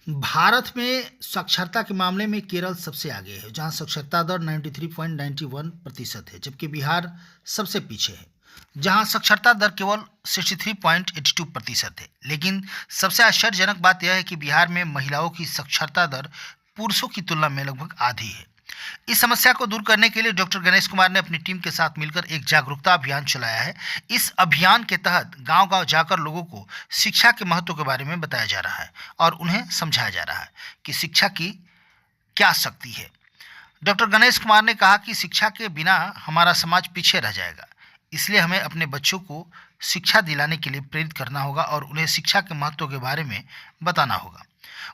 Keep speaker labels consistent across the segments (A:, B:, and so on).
A: भारत में साक्षरता के मामले में केरल सबसे आगे है, जहां साक्षरता दर 93.91% है, जबकि बिहार सबसे पीछे है, जहां साक्षरता दर केवल 63.82% है। लेकिन सबसे आश्चर्यजनक बात यह है कि बिहार में महिलाओं की साक्षरता दर पुरुषों की तुलना में लगभग आधी है। इस समस्या को दूर करने के लिए डॉक्टर गणेश कुमार ने अपनी टीम के साथ मिलकर एक जागरूकता अभियान चलाया है। इस अभियान के तहत गांव-गांव जाकर लोगों को शिक्षा के महत्व के बारे में बताया जा रहा है और उन्हें समझाया जा रहा है कि शिक्षा की क्या शक्ति है। डॉक्टर गणेश कुमार ने कहा कि शिक्षा के बिना हमारा समाज पीछे रह जाएगा, इसलिए हमें अपने बच्चों को शिक्षा दिलाने के लिए प्रेरित करना होगा और उन्हें शिक्षा के महत्व के बारे में बताना होगा।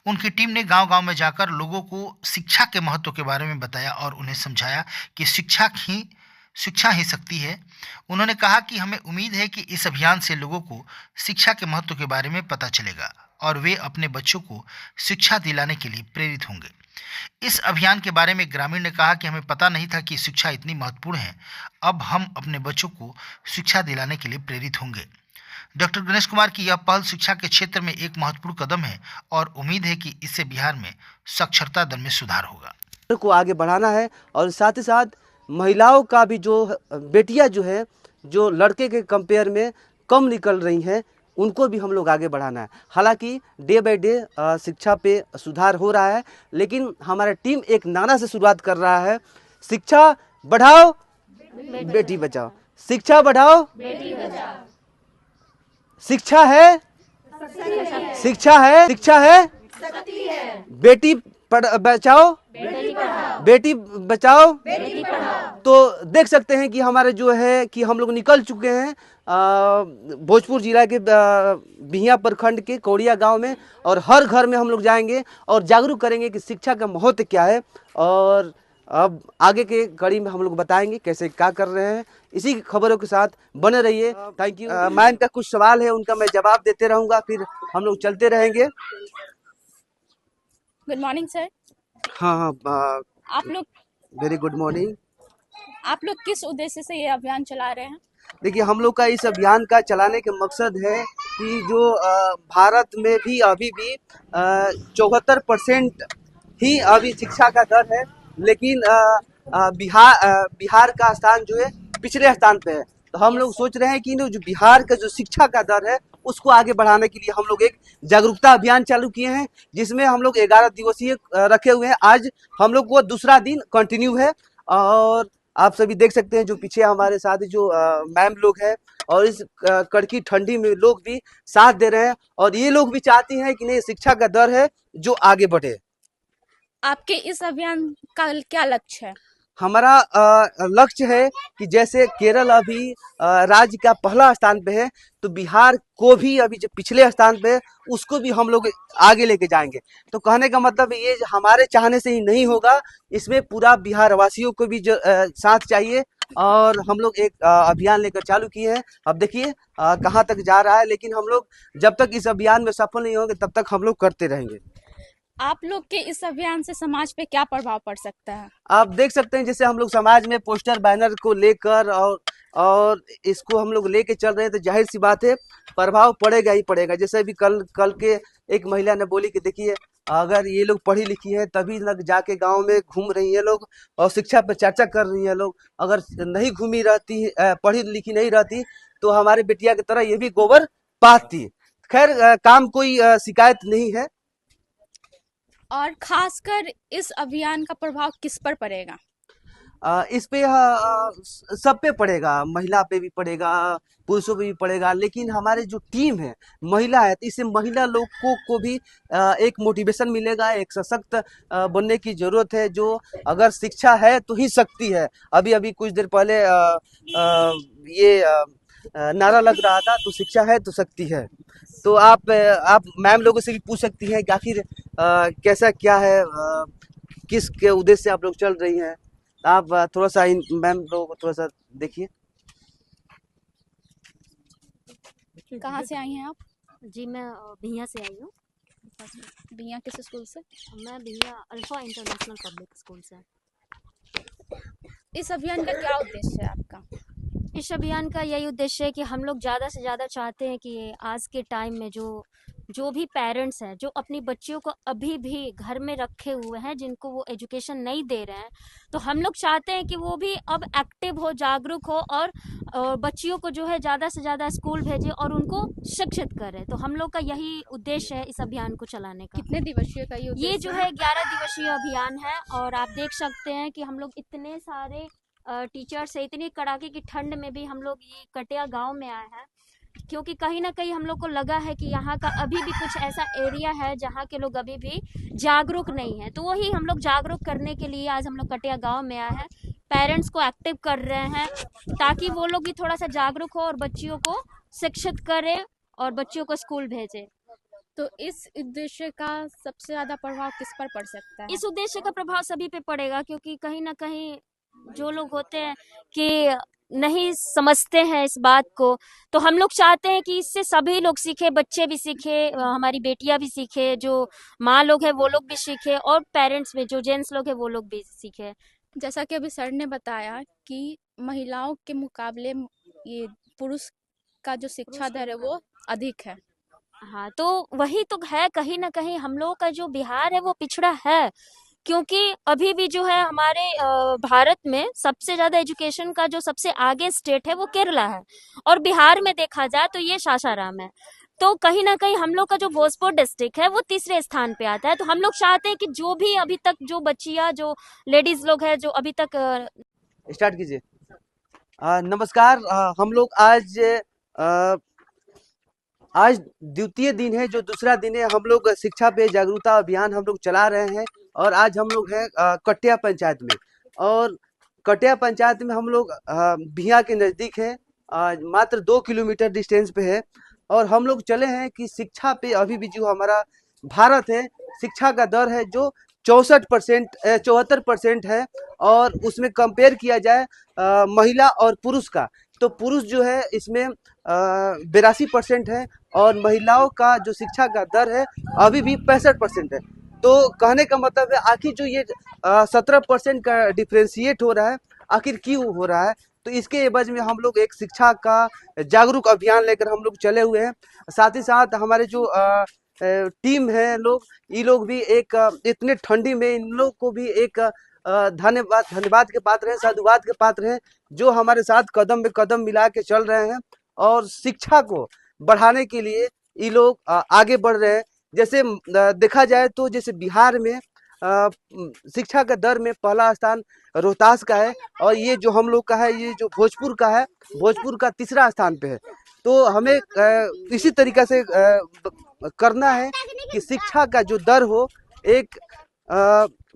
A: उनकी टीम ने गांव-गांव में जाकर लोगों को शिक्षा के महत्व के बारे में बताया और उन्हें समझाया कि शिक्षा ही शक्ति है। उन्होंने कहा कि हमें उम्मीद है कि इस अभियान से लोगों को शिक्षा के महत्व के बारे में पता चलेगा और वे अपने बच्चों को शिक्षा दिलाने के लिए प्रेरित होंगे। इस अभियान के बारे में ग्रामीण ने कहा कि हमें पता नहीं था कि शिक्षा इतनी महत्वपूर्ण है। अब हम अपने बच्चों को शिक्षा दिलाने के लिए प्रेरित होंगे। डॉक्टर गणेश कुमार की यह पहल शिक्षा के क्षेत्र में एक महत्वपूर्ण कदम है और उम्मीद है कि इससे बिहार में साक्षरता दर में सुधार होगा।
B: को आगे बढ़ाना है और साथ ही साथ महिलाओं का भी जो बेटियां जो है जो लड़के के कंपेयर में कम निकल रही हैं उनको भी हम लोग आगे बढ़ाना है। हालांकि डे बाय डे शिक्षा पे सुधार हो रहा है, लेकिन हमारा टीम एक नारा से शुरुआत कर रहा है, शिक्षा बढ़ाओ बेटी बचाओ, शिक्षा बढ़ाओ बेटी बचाओ। शिक्षा है शिक्षा है बेटी बचाओ बेटी बचाओ बेटी पढ़ाओ। तो देख सकते हैं कि हमारे जो है कि हम लोग निकल चुके हैं भोजपुर जिला के बिहिया प्रखंड के कौड़िया गांव में, और हर घर में हम लोग जाएंगे और जागरूक करेंगे कि शिक्षा का महत्व क्या है। और अब आगे के कड़ी में हम लोग बताएंगे कैसे क्या कर रहे हैं। इसी खबरों के साथ बने रहिए। Thank you. मैम का कुछ सवाल है, उनका मैं जवाब देते रहूंगा, फिर हम लोग चलते रहेंगे।
C: Good morning sir.
B: हाँ,
C: आप लोग
B: वेरी गुड मॉर्निंग।
C: आप लोग किस उद्देश्य से ये अभियान चला रहे हैं?
B: देखिए, हम लोग का इस अभियान का चलाने का मकसद है कि जो भारत में भी अभी भी 74% ही अभी शिक्षा का दर है, लेकिन बिहार का स्थान जो है पिछले स्थान पे है। तो हम लोग सोच रहे हैं कि जो बिहार का जो शिक्षा का दर है उसको आगे बढ़ाने के लिए हम लोग एक जागरूकता अभियान चालू किए हैं, जिसमें हम लोग 11 दिवसीय रखे हुए हैं। आज हम लोग वो दूसरा दिन कंटिन्यू है और आप सभी देख सकते हैं जो पीछे हमारे साथ जो मैम लोग हैं और इस कड़की ठंडी में लोग भी साथ दे रहे हैं और ये लोग भी चाहती हैं कि नहीं, शिक्षा का दर है जो आगे बढ़े।
C: आपके इस अभियान का क्या लक्ष्य है?
B: हमारा लक्ष्य है कि जैसे केरल अभी राज्य का पहला स्थान पे है, तो बिहार को भी अभी जो पिछले स्थान पे है उसको भी हम लोग आगे लेके जाएंगे। तो कहने का मतलब ये हमारे चाहने से ही नहीं होगा, इसमें पूरा बिहार वासियों को भी जो साथ चाहिए। और हम लोग एक अभियान लेकर चालू किए हैं। अब देखिए कहाँ तक जा रहा है, लेकिन हम लोग जब तक इस अभियान में सफल नहीं होंगे तब तक हम लोग करते रहेंगे।
C: आप लोग के इस अभियान से समाज पे क्या प्रभाव पड़ सकता है?
B: आप देख सकते हैं जैसे हम लोग समाज में पोस्टर बैनर को लेकर और इसको हम लोग लेके चल रहे हैं, तो जाहिर सी बात है प्रभाव पड़ेगा ही पड़ेगा। जैसे अभी कल के एक महिला ने बोली कि देखिए, अगर ये लोग पढ़ी लिखी है तभी लग जाके गांव में घूम रही है लोग और शिक्षा पर चर्चा कर रही है लोग, अगर नहीं घूमी रहती पढ़ी लिखी नहीं रहती तो हमारे बेटिया की तरह ये भी गोबर पाती। खैर काम कोई शिकायत नहीं है।
C: और खासकर इस अभियान का प्रभाव किस पर पड़ेगा?
B: इस पे सब पे पड़ेगा, महिला पे भी पड़ेगा, पुरुषों पे भी पड़ेगा, लेकिन हमारे जो टीम है महिला है, तो इससे महिला लोगों को भी एक मोटिवेशन मिलेगा, एक सशक्त बनने की जरूरत है। जो अगर शिक्षा है तो ही शक्ति है। अभी कुछ देर पहले ये नारा लग रहा था, तो शिक्षा है तो शक्ति है। तो आप मैम लोगों से भी पूछ सकती हैं कि आखिर कैसा क्या है, किस के उद्देश्य से आप लोग चल रही हैं। आप थोड़ा सा इन मैम लोगों को थोड़ा सा देखिए।
C: कहाँ से आई हैं आप?
D: जी, मैं बिहिया से आई हूँ।
C: बिहिया किस स्कूल से?
D: मैं Bihiya alpha international public school से।
C: इस अभियान का क्या उद्देश्य है आपका?
D: इस अभियान का यही उद्देश्य है कि हम लोग ज़्यादा से ज़्यादा चाहते हैं कि आज के टाइम में जो जो भी पेरेंट्स हैं जो अपनी बच्चियों को अभी भी घर में रखे हुए हैं, जिनको वो एजुकेशन नहीं दे रहे हैं, तो हम लोग चाहते हैं कि वो भी अब एक्टिव हो, जागरूक हो और बच्चियों को जो है ज़्यादा से ज़्यादा स्कूल भेजे और उनको शिक्षित करें। तो हम लोग का यही उद्देश्य है इस अभियान को चलाने का।
C: कितने दिवसीय का
D: ये
C: उद्देश्य
D: जो
C: है?
D: है 11 दिवसीय अभियान है और आप देख सकते हैं कि हम लोग इतने सारे टीचर्स है, इतनी कड़ाके की ठंड में भी हम लोग ये कटिया गांव में आए हैं, क्योंकि कहीं ना कहीं हम लोग को लगा है कि यहाँ का अभी भी कुछ ऐसा एरिया है जहाँ के लोग अभी भी जागरूक नहीं है। तो वही हम लोग जागरूक करने के लिए आज हम लोग कटिया गांव में आए हैं, पेरेंट्स को एक्टिव कर रहे हैं ताकि वो लोग भी थोड़ा सा जागरूक हो और बच्चियों को शिक्षित करें और बच्चियों को स्कूल भेजें।
C: तो इस उद्देश्य का सबसे ज्यादा प्रभाव किस पर पड़ सकता है?
D: इस उद्देश्य का प्रभाव सभी पे पड़ेगा, क्योंकि कहीं ना कहीं जो लोग होते हैं कि नहीं समझते हैं इस बात को, तो हम लोग चाहते हैं कि इससे सभी लोग सीखे, बच्चे भी सीखे, हमारी बेटियां भी सीखे, जो माँ लोग हैं वो लोग भी सीखे और पेरेंट्स में जो जेंट्स लोग हैं वो लोग भी सीखे।
C: जैसा कि अभी सर ने बताया कि महिलाओं के मुकाबले ये पुरुष का जो शिक्षा दर है वो अधिक है।
D: हाँ, तो वही तो है, कहीं ना कहीं हम लोगों का जो बिहार है वो पिछड़ा है, क्योंकि अभी भी जो है हमारे भारत में सबसे ज्यादा एजुकेशन का जो सबसे आगे स्टेट है वो केरला है और बिहार में देखा जाए तो ये सासाराम है। तो कहीं ना कहीं हम लोग का जो भोजपुर डिस्ट्रिक्ट है वो तीसरे स्थान पे आता है। तो हम लोग चाहते हैं कि जो भी अभी तक जो बच्चियां जो लेडीज लोग हैं जो अभी तक
B: स्टार्ट कीजिए। नमस्कार। हम लोग आज द्वितीय दिन है, जो दूसरा दिन है, हम लोग शिक्षा पे जागरूकता अभियान हम लोग चला रहे हैं और आज हम लोग हैं कटिया पंचायत में। और कटिया पंचायत में हम लोग बिहिया के नज़दीक है, मात्र 2 किलोमीटर डिस्टेंस पे है और हम लोग चले हैं कि शिक्षा पे अभी भी जो हमारा भारत है, शिक्षा का दर है जो 74% है और उसमें कंपेयर किया जाए महिला और पुरुष का, तो पुरुष जो है इसमें 82% है और महिलाओं का जो शिक्षा का दर है अभी भी 65% है। तो कहने का मतलब है आखिर जो ये 17% का डिफ्रेंशिएट हो रहा है, आखिर क्यों हो रहा है? तो इसके एवज में हम लोग एक शिक्षा का जागरूक अभियान लेकर हम लोग चले हुए हैं। साथ ही साथ हमारे जो टीम है लोग, ये लोग भी एक इतने ठंडी में इन लोग को भी एक धन्यवाद के पात्र हैं, साधुवाद के पात्र हैं, जो हमारे साथ कदम में कदम मिला के चल रहे हैं और शिक्षा को बढ़ाने के लिए ये लोग आगे बढ़ रहे हैं। जैसे देखा जाए तो जैसे बिहार में शिक्षा का दर में पहला स्थान रोहतास का है और ये जो हम लोग का है, ये जो भोजपुर का है, भोजपुर का तीसरा स्थान पे है। तो हमें इसी तरीके से करना है कि शिक्षा का जो दर हो, एक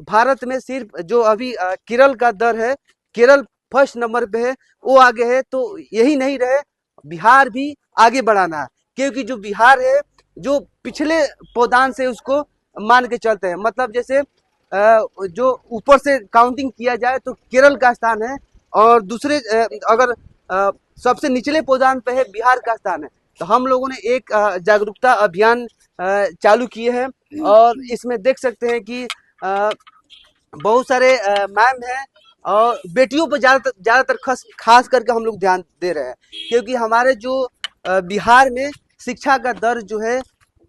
B: भारत में सिर्फ जो अभी केरल का दर है, केरल फर्स्ट नंबर पे है, वो आगे है, तो यही नहीं रहे, बिहार भी आगे बढ़ाना है, क्योंकि जो बिहार है जो पिछले पौदान से उसको मान के चलते हैं। मतलब जैसे जो ऊपर से काउंटिंग किया जाए तो केरल का स्थान है और दूसरे अगर सबसे निचले पौदान पे है बिहार का स्थान है। तो हम लोगों ने एक जागरूकता अभियान चालू किए हैं और इसमें देख सकते हैं कि बहुत सारे मैम हैं और बेटियों पर ज़्यादातर खास करके हम लोग ध्यान दे रहे हैं, क्योंकि हमारे जो बिहार में शिक्षा का दर जो है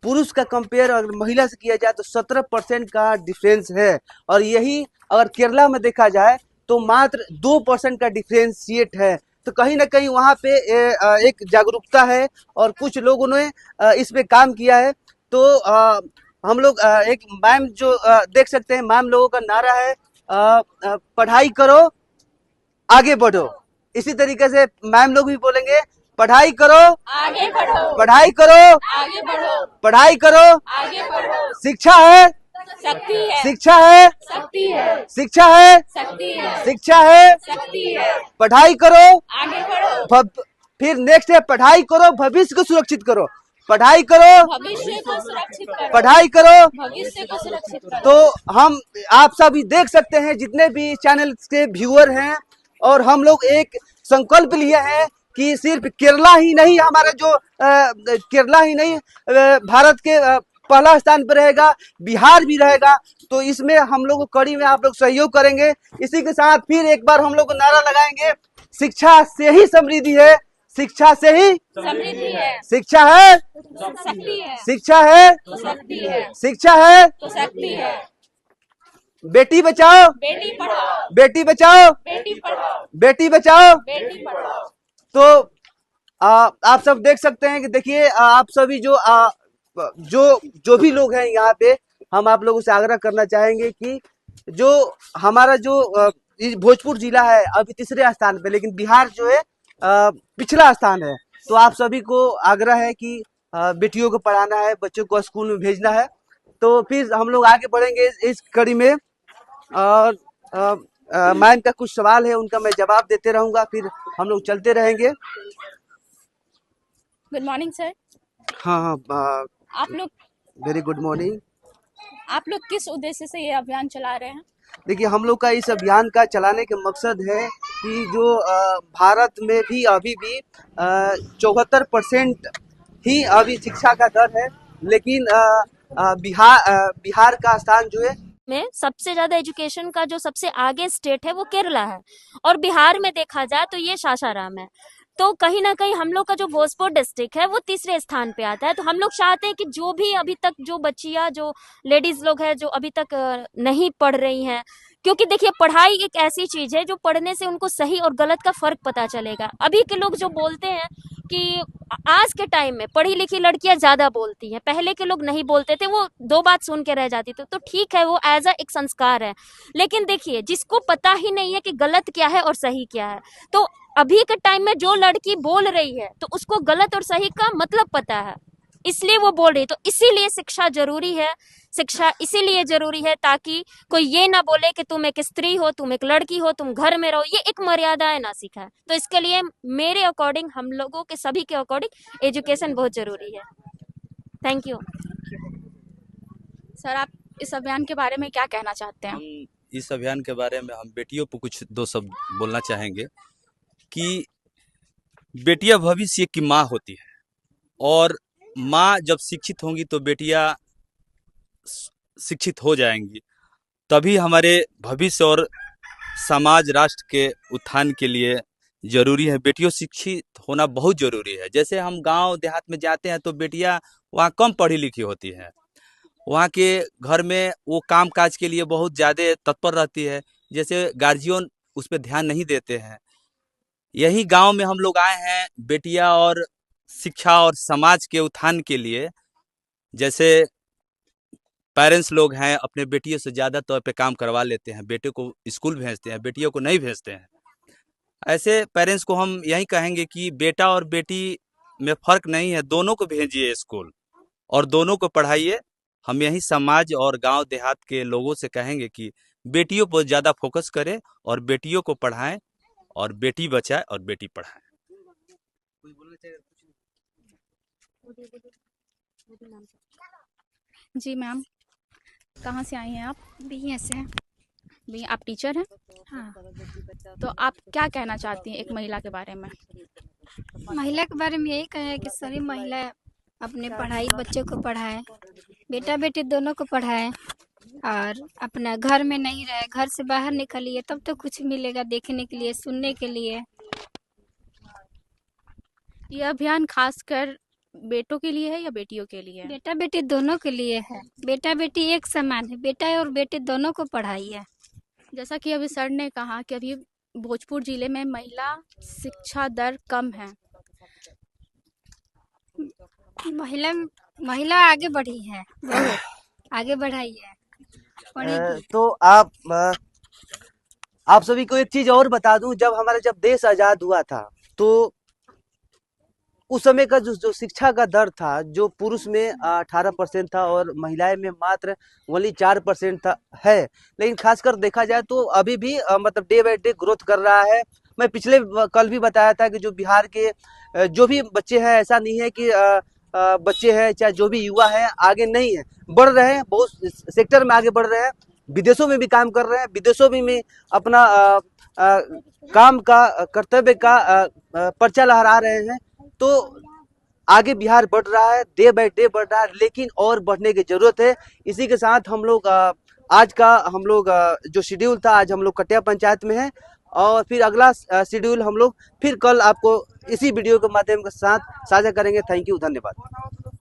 B: पुरुष का कंपेयर अगर महिला से किया जाए तो 17% का डिफरेंस है और यही अगर केरला में देखा जाए तो मात्र 2% का डिफरेंशिएट है। तो कहीं ना कहीं वहाँ पे एक जागरूकता है और कुछ लोगों ने इस पे काम किया है। तो हम लोग एक मैम जो देख सकते हैं, मैम लोगों का नारा है पढ़ाई करो आगे बढ़ो। इसी तरीके से मैम लोग भी बोलेंगे पढ़ाई करो
C: आगे बढ़ो,
B: पढ़ाई करो
C: आगे बढ़ो,
B: पढ़ाई करो
C: आगे बढ़ो।
B: शिक्षा है
C: शक्ति है,
B: शिक्षा है
C: शक्ति है,
B: शिक्षा है
C: शक्ति है,
B: शिक्षा है
C: शक्ति है।
B: पढ़ाई करो
C: आगे बढ़ो,
B: फिर नेक्स्ट है पढ़ाई करो भविष्य को सुरक्षित करो, पढ़ाई करो
C: भविष्य को सुरक्षित करो,
B: पढ़ाई करो।
C: भविष्य को सुरक्षित करो।
B: तो हम आप सभी देख सकते हैं जितने भी चैनल के व्यूअर हैं, और हम लोग एक संकल्प लिए हैं कि सिर्फ केरला ही नहीं, हमारा जो केरला ही नहीं भारत के पहला स्थान पर रहेगा, बिहार भी रहेगा। तो इसमें हम लोग कड़ी में आप लोग सहयोग करेंगे। इसी के साथ फिर एक बार हम लोग नारा लगाएंगे, शिक्षा से ही समृद्धि है, शिक्षा से ही
C: समृद्धि है,
B: शिक्षा है,
C: शक्ति है,
B: शिक्षा है,
C: तो शक्ति है,
B: शिक्षा है।
C: तो शक्ति है।
B: बेटी बचाओ,
C: बेटी पढ़ाओ,
B: बेटी बचाओ,
C: बेटी पढ़ाओ,
B: बेटी बचाओ।
C: बेटी पढ़ाओ।
B: तो आप सब देख सकते हैं कि देखिए आप सभी जो भी लोग हैं यहाँ पे, हम आप लोगों से आग्रह करना चाहेंगे कि जो हमारा जो भोजपुर जिला है अभी तीसरे स्थान पे, लेकिन बिहार जो है पिछला स्थान है। तो आप सभी को आग्रह है कि बेटियों को पढ़ाना है, बच्चों को स्कूल में भेजना है। तो फिर हम लोग आगे बढ़ेंगे इस कड़ी में, और मैम का कुछ सवाल है उनका मैं जवाब देते रहूंगा, फिर हम लोग चलते रहेंगे।
C: Good morning sir.
B: हाँ हाँ,
C: आप लोग
B: वेरी गुड मॉर्निंग।
C: किस उद्देश्य से ये अभियान चला रहे हैं?
B: देखिए हम लोग का इस अभियान का चलाने का मकसद है कि जो भारत में भी अभी भी 74% ही अभी शिक्षा का दर है, लेकिन बिहार का स्थान जो है
D: में सबसे ज्यादा एजुकेशन का जो सबसे आगे स्टेट है वो केरला है, और बिहार में देखा जाए तो ये सासाराम है। तो कहीं ना कहीं हम लोग का जो भोजपुर डिस्ट्रिक्ट है वो तीसरे स्थान पे आता है। तो हम लोग चाहते हैं कि जो भी अभी तक जो बच्चियां, जो लेडीज लोग हैं, जो अभी तक नहीं पढ़ रही हैं, क्योंकि देखिए पढ़ाई एक ऐसी चीज है जो पढ़ने से उनको सही और गलत का फर्क पता चलेगा। अभी के लोग जो बोलते हैं कि आज के टाइम में पढ़ी लिखी लड़कियां ज्यादा बोलती हैं, पहले के लोग नहीं बोलते थे, वो दो बात सुन के रह जाती थी। तो ठीक है, वो एज अ एक संस्कार है। लेकिन देखिए जिसको पता ही नहीं है कि गलत क्या है और सही क्या है, तो अभी के टाइम में जो लड़की बोल रही है तो उसको गलत और सही का मतलब पता है, इसलिए वो बोल रही है। तो इसीलिए शिक्षा जरूरी है। शिक्षा इसीलिए जरूरी है ताकि कोई ये ना बोले कि तुम एक स्त्री हो, तुम एक लड़की हो, तुम घर में रहो। ये एक मर्यादा ना सिखाए। तो इसके लिए मेरे अकॉर्डिंग, हम लोगों के सभी के अकॉर्डिंग एजुकेशन बहुत जरूरी है। थैंक यू
C: सर, आप इस अभियान के बारे में क्या कहना चाहते हैं?
E: हम इस अभियान के बारे में हम बेटियों को कुछ दो शब्द बोलना चाहेंगे कि बेटियां भविष्य की माँ होती है, और माँ जब शिक्षित होंगी तो बेटियां शिक्षित हो जाएंगी। तभी हमारे भविष्य और समाज राष्ट्र के उत्थान के लिए जरूरी है। बेटियों शिक्षित होना बहुत जरूरी है। जैसे हम गांव देहात में जाते हैं तो बेटियां वहाँ कम पढ़ी लिखी होती हैं, वहाँ के घर में वो काम काज के लिए बहुत ज़्यादा तत्पर रहती है, जैसे गार्जियन उस पर ध्यान नहीं देते हैं। यही गांव में हम लोग आए हैं बेटियां और शिक्षा और समाज के उत्थान के लिए। जैसे पेरेंट्स लोग हैं अपने बेटियों से ज़्यादा तौर पे काम करवा लेते हैं, बेटे को स्कूल भेजते हैं, बेटियों को नहीं भेजते हैं। ऐसे पेरेंट्स को हम यही कहेंगे कि बेटा और बेटी में फ़र्क नहीं है, दोनों को भेजिए स्कूल और दोनों को पढ़ाइए। हम यही समाज और गांव देहात के लोगों से कहेंगे कि बेटियों पर ज़्यादा फोकस करें और बेटियों को पढ़ाएं, और बेटी बचाए और बेटी पढ़ाए।
C: जी मैम, कहाँ से आई हैं आप?
F: BS से।
C: भी आप टीचर हैं?
F: हाँ,
C: तो आप क्या कहना चाहती हैं एक महिला के बारे में?
F: महिला के बारे में यही कहें कि सभी महिला अपने पढ़ाई, बच्चों को पढ़ाए, बेटा बेटी दोनों को पढ़ाए, और अपना घर में नहीं रहे, घर से बाहर निकलिए तब तो कुछ मिलेगा देखने के लिए, सुनने के लिए।
C: यह अभियान खासकर बेटों के लिए है या बेटियों के लिए है?
F: बेटा बेटी दोनों के लिए है। बेटा बेटी एक समान है, बेटा और बेटी दोनों को पढ़ाइए।
C: जैसा कि अभी सर ने कहा कि अभी भोजपुर जिले में महिला शिक्षा दर कम है।
F: महिला आगे बढ़ी है, बहुत आगे बढ़ाई है, पढ़ेगी।
B: तो आप सभी को एक चीज और बता दूं, जब देश आजाद हुआ था तो उस समय का जो शिक्षा का दर था, जो पुरुष में 18% था और महिलाएं में मात्र ओनली 4% था है। लेकिन खासकर देखा जाए तो अभी भी मतलब डे बाय डे ग्रोथ कर रहा है। मैं पिछले कल भी बताया था कि जो बिहार के जो भी बच्चे हैं, ऐसा नहीं है कि बच्चे हैं चाहे जो भी युवा है आगे नहीं है, बढ़ रहे हैं, बहुत सेक्टर में आगे बढ़ रहे हैं, विदेशों में भी काम कर रहे हैं, विदेशों में अपना काम का कर्तव्य का पर्चा लहरा रहे हैं। तो आगे बिहार बढ़ रहा है, डे बाय डे बढ़ रहा है, लेकिन और बढ़ने की जरूरत है। इसी के साथ हम लोग आज का जो शेड्यूल था, आज हम लोग कटिया पंचायत में हैं और फिर अगला शेड्यूल हम लोग फिर कल आपको इसी वीडियो के माध्यम के साथ साझा करेंगे। थैंक यू, धन्यवाद।